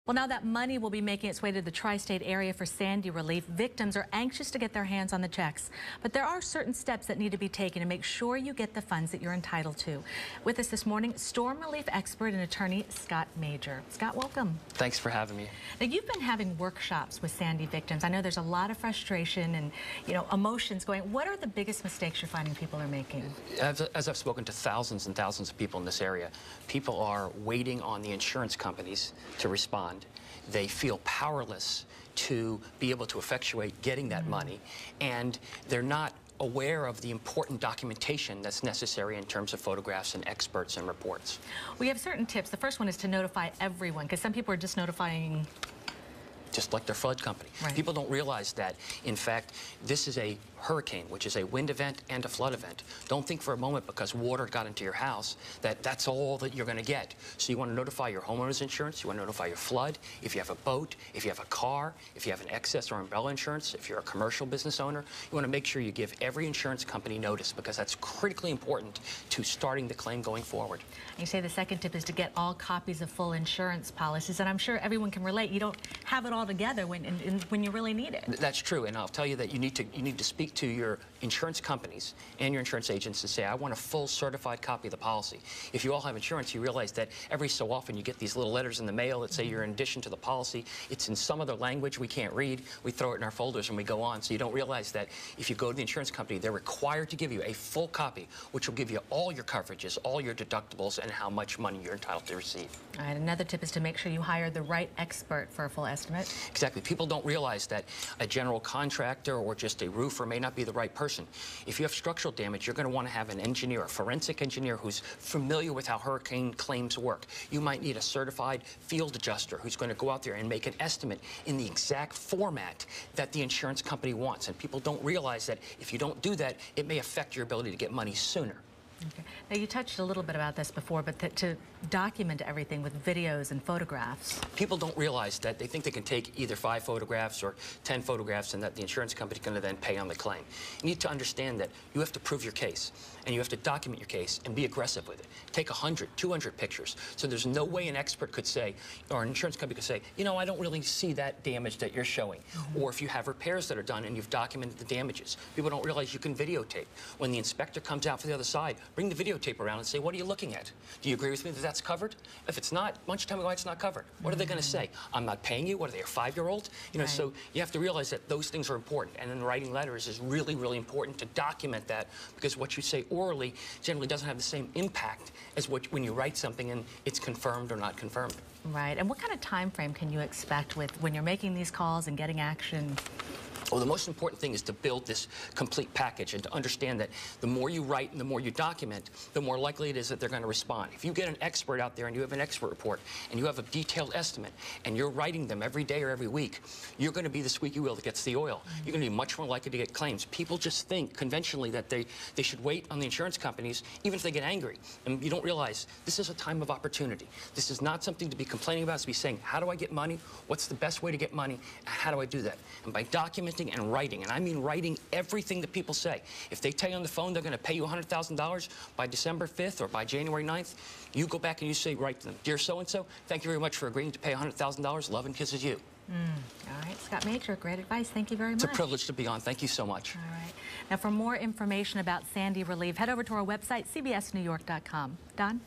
Well, now that money will be making its way to the tri-state area for Sandy relief, victims are anxious to get their hands on the checks. But there are certain steps that need to be taken to make sure you get the funds that you're entitled to. With us this morning, storm relief expert and attorney Scott Major. Scott, welcome. Thanks for having me. Now, you've been having workshops with Sandy victims. I know there's a lot of frustration and, emotions going. What are the biggest mistakes you're finding people are making? As I've spoken to thousands and thousands of people in this area, people are waiting on the insurance companies to respond. They feel powerless to be able to effectuate getting that money, and they're not aware of the important documentation that's necessary in terms of photographs and experts and reports. We have certain tips. The first one is to notify everyone, because some people are just notifying just like their flood company. Right. People don't realize that, in fact, this is a hurricane, which is a wind event and a flood event. Don't think for a moment because water got into your house that that's all that you're going to get. So you want to notify your homeowner's insurance, you want to notify your flood, if you have a boat, if you have a car, if you have an excess or umbrella insurance, if you're a commercial business owner, you want to make sure you give every insurance company notice, because that's critically important to starting the claim going forward. You say the second tip is to get all copies of full insurance policies, and I'm sure everyone can relate. You don't have it all together when you really need it. That's true, and I'll tell you that you need to speak to your insurance companies and your insurance agents to say, I want a full certified copy of the policy. If you all have insurance, you realize that every so often you get these little letters in the mail that say you're in addition to the policy. It's in some other language we can't read. We throw it in our folders and we go on. So you don't realize that if you go to the insurance company, they're required to give you a full copy, which will give you all your coverages, all your deductibles, and how much money you're entitled to receive. All right, another tip is to make sure you hire the right expert for a full estimate. Exactly. People don't realize that a general contractor or just a roofer may not be the right person. If you have structural damage, you're going to want to have an engineer, a forensic engineer who's familiar with how hurricane claims work. You might need a certified field adjuster who's going to go out there and make an estimate in the exact format that the insurance company wants. And people don't realize that if you don't do that, it may affect your ability to get money sooner. Okay. Now, you touched a little bit about this before, but to document everything with videos and photographs. People don't realize that. They think they can take either 5 photographs or 10 photographs and that the insurance company is going to then pay on the claim. You need to understand that you have to prove your case, and you have to document your case and be aggressive with it. Take 100, 200 pictures. So there's no way an expert could say, or an insurance company could say, I don't really see that damage that you're showing. Or if you have repairs that are done and you've documented the damages. People don't realize you can videotape. When the inspector comes out for the other side, bring the videotape around and say, what are you looking at? Do you agree with me that that's covered? If it's not, why don't you tell me why it's not covered? What are they going to say? I'm not paying you? What are they, a 5-year-old? Right. So you have to realize that those things are important. And in writing letters is really, really important to document that, because what you say orally generally doesn't have the same impact as when you write something and it's confirmed or not confirmed. Right. And what kind of time frame can you expect when you're making these calls and getting action? Well, the most important thing is to build this complete package and to understand that the more you write and the more you document, the more likely it is that they're going to respond. If you get an expert out there and you have an expert report and you have a detailed estimate and you're writing them every day or every week, you're going to be the squeaky wheel that gets the oil. You're going to be much more likely to get claims. People just think conventionally that they should wait on the insurance companies even if they get angry. And you don't realize this is a time of opportunity. This is not something to be complaining about. It's to be saying, how do I get money? What's the best way to get money? How do I do that? And by documenting and writing, and I mean writing everything that people say. If they tell you on the phone they're going to pay you $100,000 by December 5th or by January 9th, you go back and you say, write to them, dear so-and-so, thank you very much for agreeing to pay $100,000. Love and kisses you. All right, Scott Major, great advice. Thank you very much. It's a privilege to be on. Thank you so much. All right. Now, for more information about Sandy relief, head over to our website, cbsnewyork.com. Don?